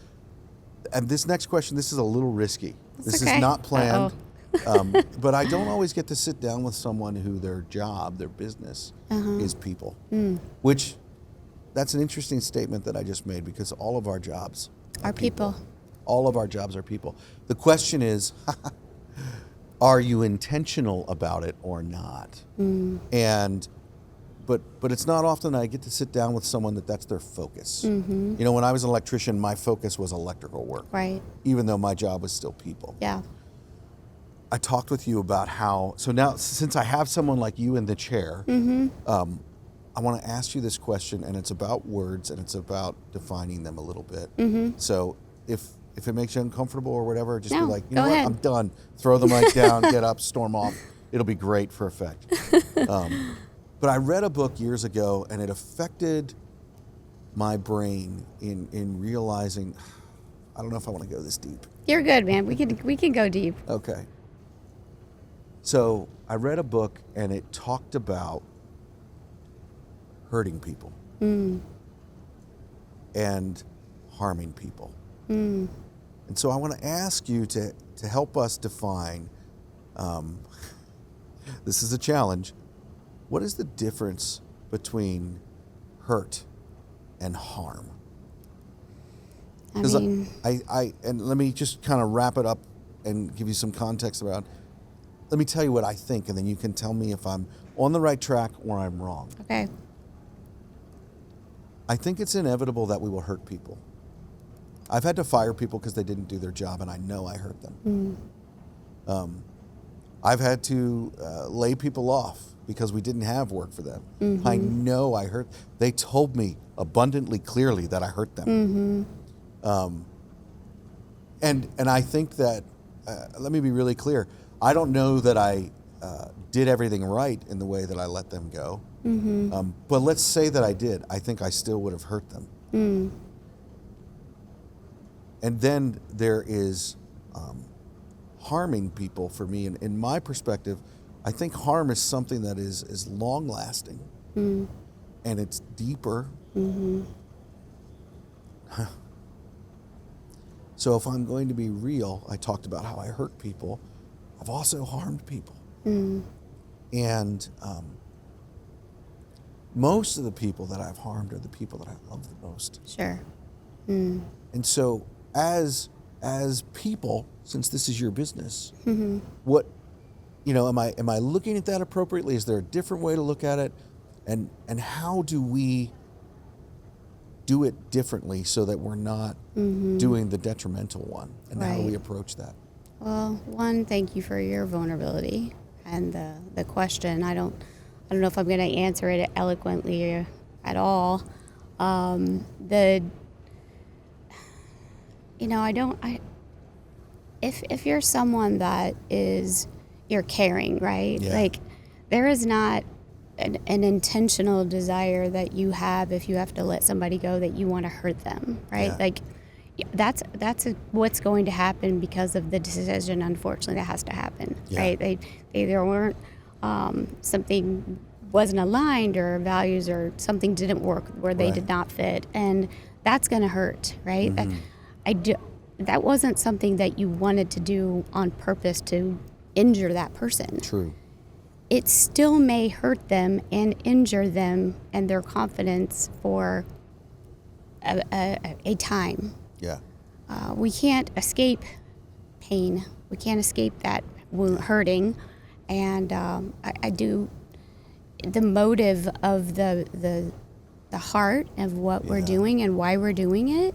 and this next question, this is a little risky. That's This okay. is not planned. But I don't always get to sit down with someone who their job, their business is people. Which, that's an interesting statement that I just made because all of our jobs Our people. All of our jobs are people. The question is, are you intentional about it or not? And but it's not often I get to sit down with someone that's their focus. You know, when I was an electrician, my focus was electrical work, Right. even though my job was still people. Yeah. I talked with you about how, so now since I have someone like you in the chair, I want to ask you this question, and it's about words, and it's about defining them a little bit. So if it makes you uncomfortable or whatever, just be like, you know what, ahead. I'm done. Throw the mic down, get up, storm off. It'll be great for effect. But I read a book years ago, and it affected my brain in realizing, I don't know if I want to go this deep. You're good, man. We can go deep. Okay. So I read a book, and it talked about hurting people and harming people. And so I want to ask you to help us define, this is a challenge, what is the difference between hurt and harm? Because and let me just kind of wrap it up and give you some context around, let me tell you what I think, and then you can tell me if I'm on the right track or I'm wrong. Okay. I think it's inevitable that we will hurt people. I've had to fire people because they didn't do their job, and I know I hurt them. I've had to lay people off because we didn't have work for them. I know I hurt. They told me abundantly clearly that I hurt them. And I think that, let me be really clear, I don't know that I did everything right in the way that I let them go. But let's say that I did. I think I still would have hurt them. And then there is harming people for me. And in my perspective, I think harm is something that is long lasting and it's deeper. So if I'm going to be real, I talked about how I hurt people. I've also harmed people. And most of the people that I've harmed are the people that I love the most. Sure. And so as people, since this is your business, what, am I looking at that appropriately? Is there a different way to look at it? And how do we do it differently so that we're not doing the detrimental one? And how do we approach that? Well, one, thank you for your vulnerability and the question. I don't know if I'm going to answer it eloquently at all. If you're someone that you're caring, right? Yeah. Like, there is not an intentional desire that you have if you have to let somebody go that you want to hurt them, right? Yeah. Like, that's what's going to happen because of the decision, unfortunately, that has to happen, right? They either weren't, something wasn't aligned, or values or something didn't work where they did not fit, and that's going to hurt, right? That wasn't something that you wanted to do on purpose to injure that person. True. It still may hurt them and injure them and their confidence for a time. Yeah. We can't escape pain. We can't escape that hurting. And I do, the motive of the heart of what we're doing and why we're doing it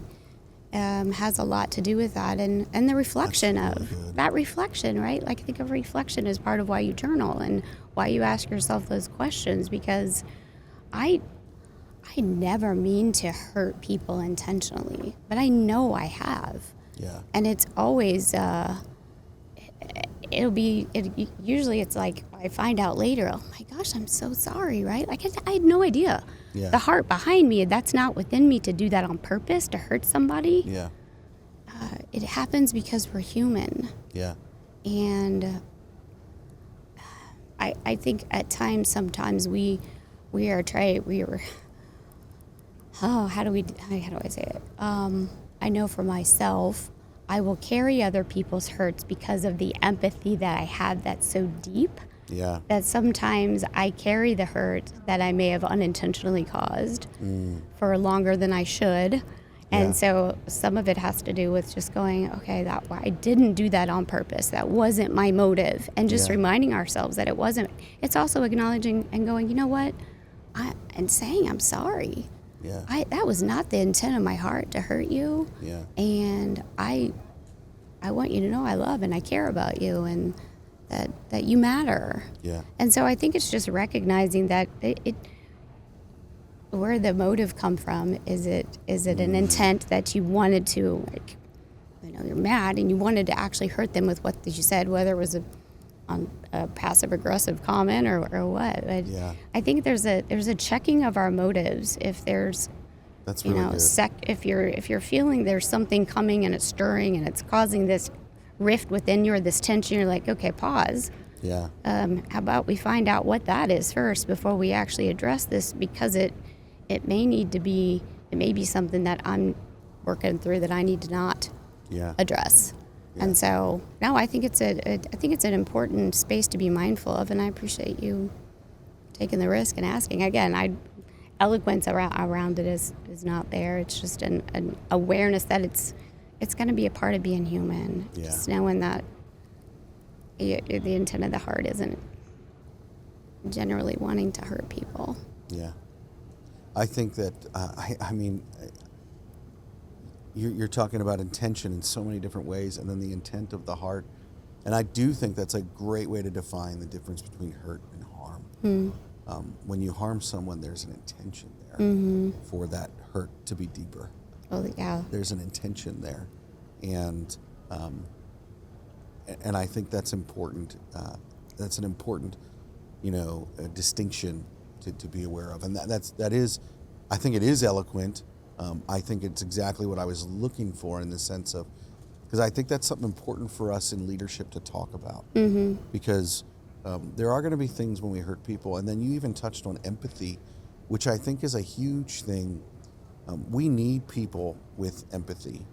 has a lot to do with that, and the reflection of that reflection, right? Like, I think of reflection as part of why you journal and why you ask yourself those questions, because I never mean to hurt people intentionally, but I know I have. Yeah. And it's always usually it's like I find out later, oh my gosh, I'm so sorry, right? Like, I had no idea. Yeah. The heart behind me, that's not within me to do that on purpose, to hurt somebody. Yeah. It happens because we're human. Yeah. And I think at times, sometimes how do I say it? I know for myself, I will carry other people's hurts because of the empathy that I have that's so deep. Yeah. That sometimes I carry the hurt that I may have unintentionally caused for longer than I should. And so some of it has to do with just going, okay, I didn't do that on purpose. That wasn't my motive. And just reminding ourselves that it wasn't. It's also acknowledging and going, you know what? And saying, I'm sorry. Yeah. That was not the intent of my heart to hurt you. Yeah. And I want you to know I love and I care about you. And that you matter. Yeah. And so I think it's just recognizing that where the motive come from. Is it an intent that you wanted to, like, you're mad and you wanted to actually hurt them with what you said, whether it was a passive aggressive comment or what. But Yeah. I think there's a checking of our motives. If there's, That's really good. if you're feeling there's something coming and it's stirring and it's causing this rift within you or this tension, you're like, okay, pause. Yeah. How about we find out what that is first before we actually address this, because it may be something that I'm working through that I need to not address. Yeah. And so, no, I think it's an important space to be mindful of, and I appreciate you taking the risk and asking. Again, eloquence around it is not there. It's just an awareness that it's going to be a part of being human. Yeah. Just knowing that the intent of the heart isn't generally wanting to hurt people. Yeah. I think that, I mean, you're talking about intention in so many different ways, and then the intent of the heart. And I do think that's a great way to define the difference between hurt and harm. When you harm someone, there's an intention there for that hurt to be deeper. Oh, yeah. There's an intention there. And I think that's important. That's an important, distinction to be aware of. And that is, I think it is eloquent. I think it's exactly what I was looking for, in the sense of, because I think that's something important for us in leadership to talk about. Because there are going to be things when we hurt people. And then you even touched on empathy, which I think is a huge thing. We need people with empathy.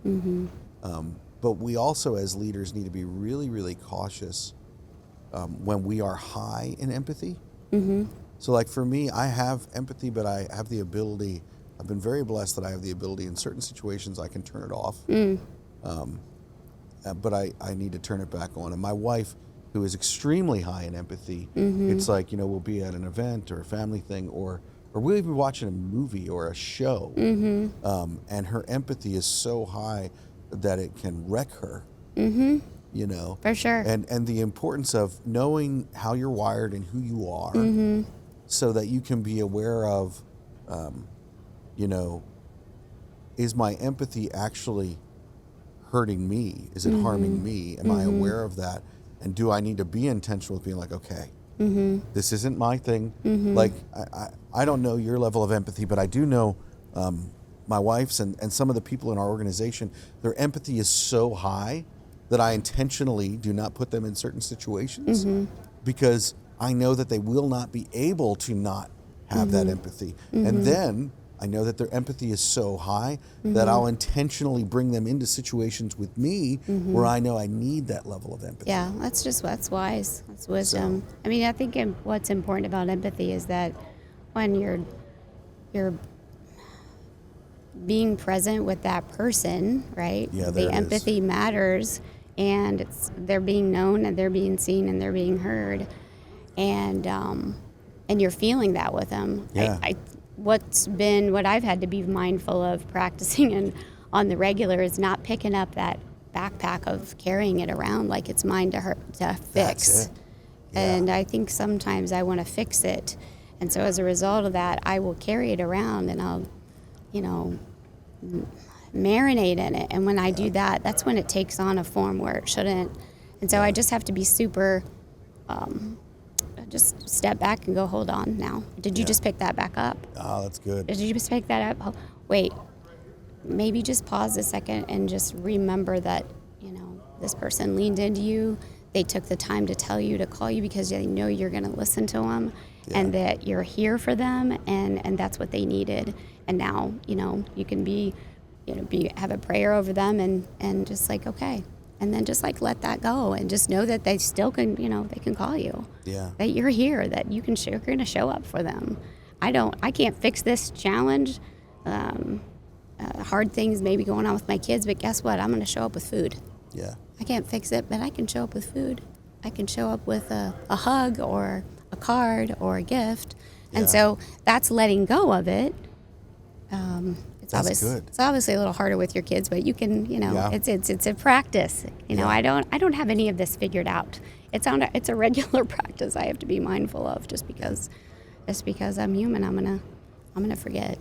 But we also, as leaders, need to be really, really cautious when we are high in empathy. So, like, for me, I have empathy, but I have the ability, I've been very blessed that I have the ability in certain situations I can turn it off. But I need to turn it back on. And my wife, who is extremely high in empathy, it's like, we'll be at an event or a family thing, or we'll even be watching a movie or a show, and her empathy is so high that it can wreck her. For sure. And the importance of knowing how you're wired and who you are, so that you can be aware of, is my empathy actually hurting me? Is it harming me? Am I aware of that? And do I need to be intentional with being like, okay, this isn't my thing. Like, I don't know your level of empathy, but I do know my wife's and some of the people in our organization, their empathy is so high that I intentionally do not put them in certain situations, because I know that they will not be able to not have that empathy. And then I know that their empathy is so high that I'll intentionally bring them into situations with me where I know I need that level of empathy. Yeah, that's wise. That's wisdom. So, I mean, I think what's important about empathy is that when you're being present with that person, right? Yeah, the empathy matters, and they're being known and they're being seen and they're being heard, and you're feeling that with them. Yeah. What I've had to be mindful of practicing and on the regular is not picking up that backpack of carrying it around like it's mine to fix. That's it. Yeah. And I think sometimes I want to fix it, and so as a result of that, I will carry it around and I'll, marinate in it. And when I do that, that's when it takes on a form where it shouldn't. And so I just have to be super. Just step back and go, hold on now. Did you just pick that back up? Oh, that's good. Did you just pick that up? Oh, wait, maybe just pause a second and just remember that, this person leaned into you. They took the time to tell you, to call you, because they know you're going to listen to them and that you're here for them, and that's what they needed. And now, you can have a prayer over them and just like, okay. And then just like let that go and just know that they still can, they can call you. Yeah. That you're here, that you're going to show up for them. I can't fix this challenge. Hard things maybe going on with my kids, but guess what? I'm going to show up with food. Yeah. I can't fix it, but I can show up with food. I can show up with a hug or a card or a gift. And so that's letting go of it. That's good. It's obviously a little harder with your kids, but you can, Yeah. it's a practice. Yeah. I don't have any of this figured out. It's a regular practice I have to be mindful of just because I'm human. I'm gonna forget.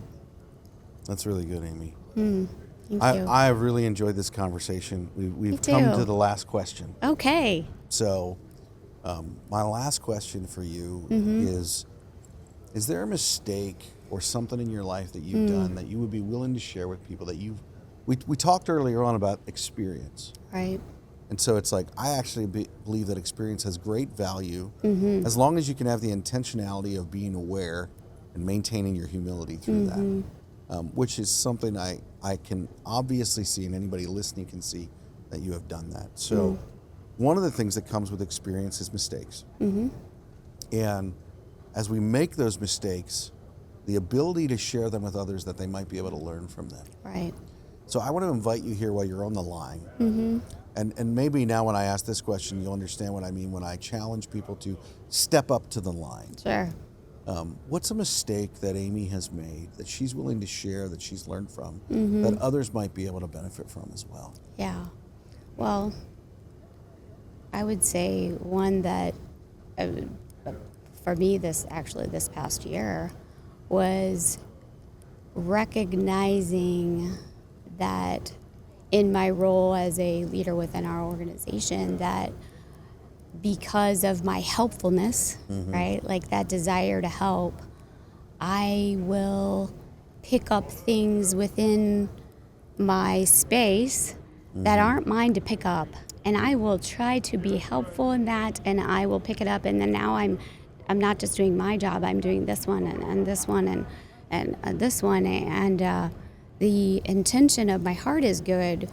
That's really good, Amy. Thank you. I have really enjoyed this conversation. We've Me come too. to the last question. Okay. So, my last question for you is there a mistake or something in your life that you've done that you would be willing to share with people that we talked earlier on about experience. Right. And so it's like, I actually believe that experience has great value as long as you can have the intentionality of being aware and maintaining your humility through that, which is something I can obviously see, and anybody listening can see that you have done that. So one of the things that comes with experience is mistakes. And as we make those mistakes, the ability to share them with others that they might be able to learn from them. Right. So I want to invite you here while you're on the line. And maybe now when I ask this question, you'll understand what I mean when I challenge people to step up to the line. Sure. What's a mistake that Amy has made that she's willing to share, that she's learned from, that others might be able to benefit from as well? Yeah. Well, I would say one that, for me, this past year was recognizing that in my role as a leader within our organization, that because of my helpfulness, right, like that desire to help, I will pick up things within my space that aren't mine to pick up, and I will try to be helpful in that, and I will pick it up, and then now I'm not just doing my job, I'm doing this one and this one and this one, and the intention of my heart is good.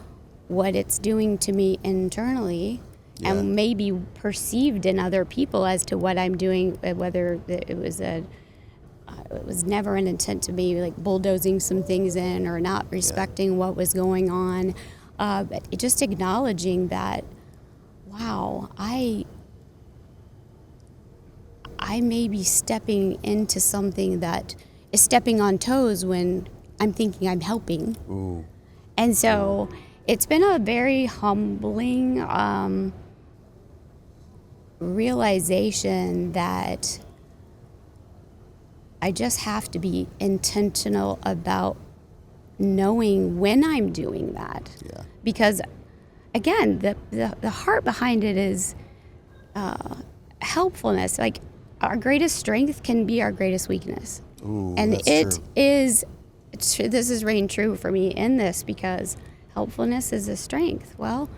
What it's doing to me internally and maybe perceived in other people as to what I'm doing, whether it was never an intent to be like bulldozing some things in or not respecting what was going on, but just acknowledging that, wow, I may be stepping into something that is stepping on toes when I'm thinking I'm helping. Ooh. And so it's been a very humbling realization that I just have to be intentional about knowing when I'm doing that. Yeah. Because, again, the heart behind it is helpfulness. Like, our greatest strength can be our greatest weakness. Ooh, and that's it true. is, this is reign true for me in this, because helpfulness is a strength. Well,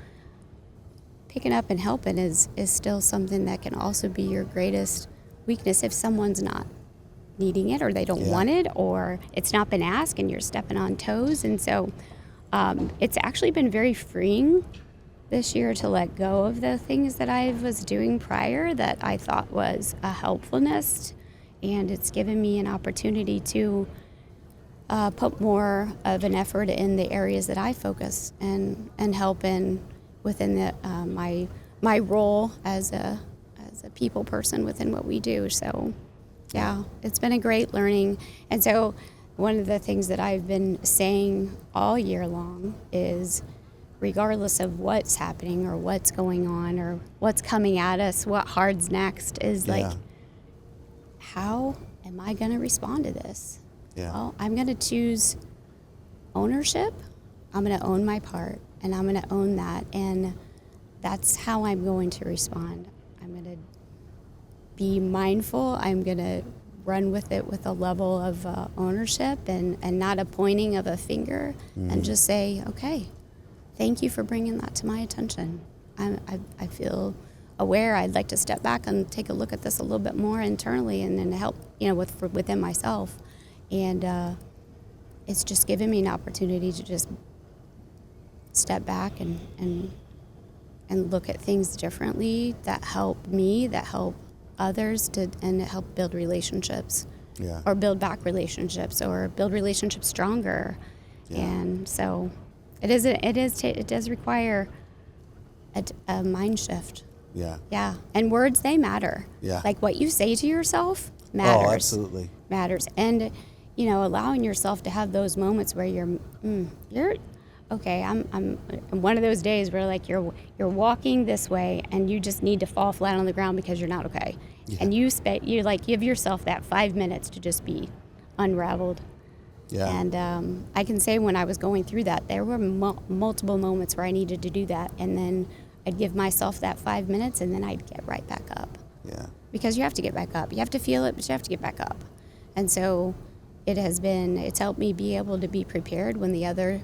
picking up and helping is still something that can also be your greatest weakness if someone's not needing it, or they don't want it, or it's not been asked and you're stepping on toes. And so it's actually been very freeing this year to let go of the things that I was doing prior that I thought was a helpfulness, and it's given me an opportunity to put more of an effort in the areas that I focus and help in within the my role as a people person within what we do. So yeah, it's been a great learning. And so one of the things that I've been saying all year long is, regardless of what's happening or what's going on or what's coming at us, what hard's next, is like, how am I going to respond to this? Yeah. Well, I'm going to choose ownership. I'm going to own my part, and I'm going to own that, and that's how I'm going to respond. I'm going to be mindful. I'm going to run with it with a level of ownership and not a pointing of a finger, and just say, okay, thank you for bringing that to my attention. I feel aware. I'd like to step back and take a look at this a little bit more internally, and then help, within myself. And it's just given me an opportunity to just step back and look at things differently, that help me, that help others, and help build relationships, or build back relationships, or build relationships stronger. And so it does require a mind shift. Yeah. And words, they matter. Like what you say to yourself matters. Oh, absolutely. Matters. And allowing yourself to have those moments where you're okay. I'm one of those days where like you're walking this way and you just need to fall flat on the ground because you're not okay, Yeah. and you give yourself that 5 minutes to just be unraveled. Yeah. And I can say when I was going through that, there were multiple moments where I needed to do that, and then I'd give myself that 5 minutes, and then I'd get right back up. Yeah. Because you have to get back up. You have to feel it, but you have to get back up. And so it's helped me be able to be prepared when the other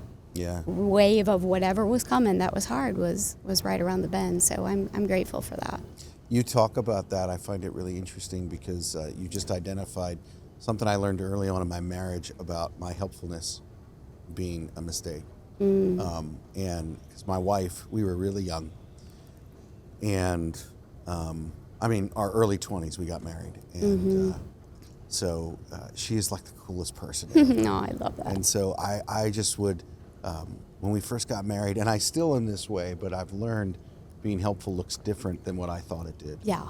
wave of whatever was coming that was hard was right around the bend. So I'm grateful for that. You talk about that. I find it really interesting because you just identified something I learned early on in my marriage about my helpfulness being a mistake. And because my wife, we were really young, and our early 20s, we got married, and so she is like the coolest person ever. No, I love that. And so I just would, when we first got married, and I still am this way, but I've learned being helpful looks different than what I thought it did. Yeah.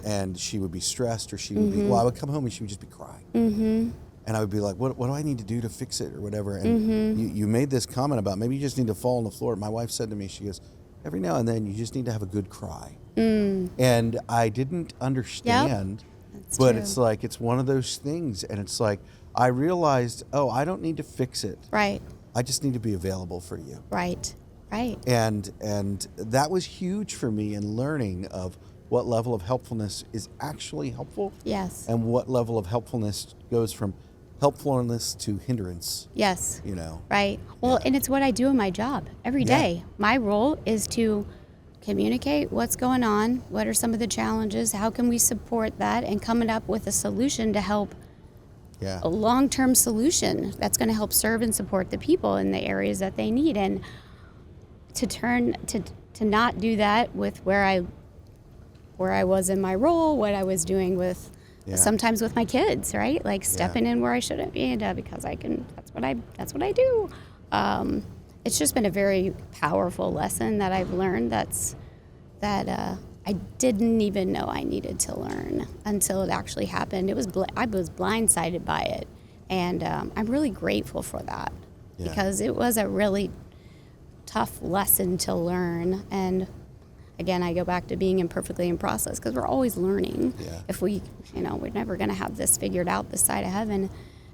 And she would be stressed, or she would be, I would come home and she would just be crying. And I would be like, what do I need to do to fix it or whatever? And you made this comment about maybe you just need to fall on the floor. My wife said to me, she goes, every now and then you just need to have a good cry. And I didn't understand, but true. It's like, it's one of those things. And it's like, I realized, I don't need to fix it. Right. I just need to be available for you. Right. And that was huge for me in learning of what level of helpfulness is actually helpful. Yes. And what level of helpfulness goes from helpfulness to hindrance. Yes. Right. Yeah. Well, and it's what I do in my job every day. My role is to communicate what's going on, what are some of the challenges, how can we support that, and coming up with a solution to help, a long-term solution that's going to help serve and support the people in the areas that they need. And to not do that with where I was in my role, what I was doing with sometimes with my kids, right? Like stepping in where I shouldn't be, because that's what I do. It's just been a very powerful lesson that I've learned that I didn't even know I needed to learn until it actually happened. I was blindsided by it, and I'm really grateful for that because it was a really tough lesson to learn. And again, I go back to being imperfectly in process, because we're always learning. If we're never going to have this figured out this side of heaven.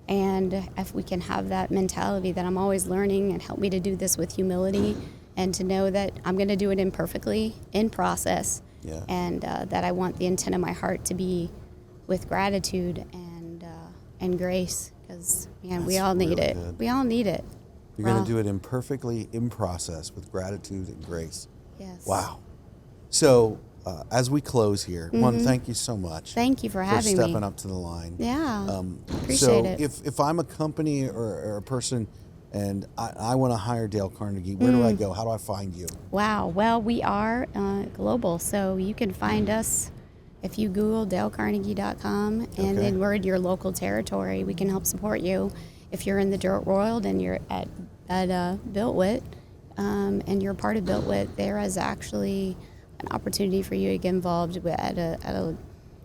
And if we can have that mentality that I'm always learning, and help me to do this with humility, and to know that I'm going to do it imperfectly in process, and that I want the intent of my heart to be with gratitude and grace, because we all need it. Good. We all need it. You're going to do it imperfectly in process with gratitude and grace. Yes. Wow. So as we close here, one, thank you so much. Thank you for having me. stepping up to the line. Yeah. So Appreciate it. if I'm a company or a person and I want to hire Dale Carnegie, where do I go? How do I find you? Wow. Well, we are global, so you can find us if you Google DaleCarnegie.com, and then we're in your local territory. We can help support you. If you're in the dirt world and you're at BuiltWit, and you're part of BuiltWit, there is actually an opportunity for you to get involved at a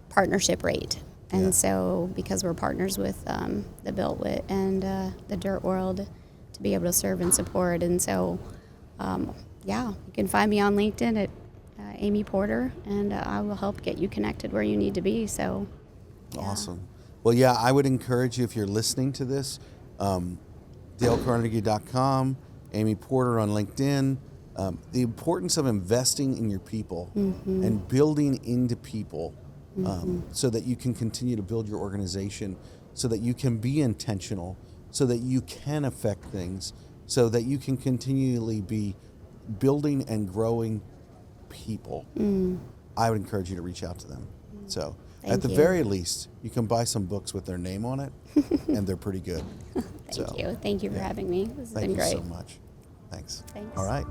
partnership rate. And so, because we're partners with the BuiltWit and the dirt world, to be able to serve and support. And so, you can find me on LinkedIn at Amy Porter, and I will help get you connected where you need to be. So, Awesome. Well, I would encourage you, if you're listening to this, DaleCarnegie.com, Amy Porter on LinkedIn. The importance of investing in your people and building into people, so that you can continue to build your organization, so that you can be intentional, so that you can affect things, so that you can continually be building and growing people. I would encourage you to reach out to them. So at the very least, you can buy some books with their name on it, and they're pretty good. Thank you for having me. This has been great. Thank you so much. Thanks. Thanks. All right.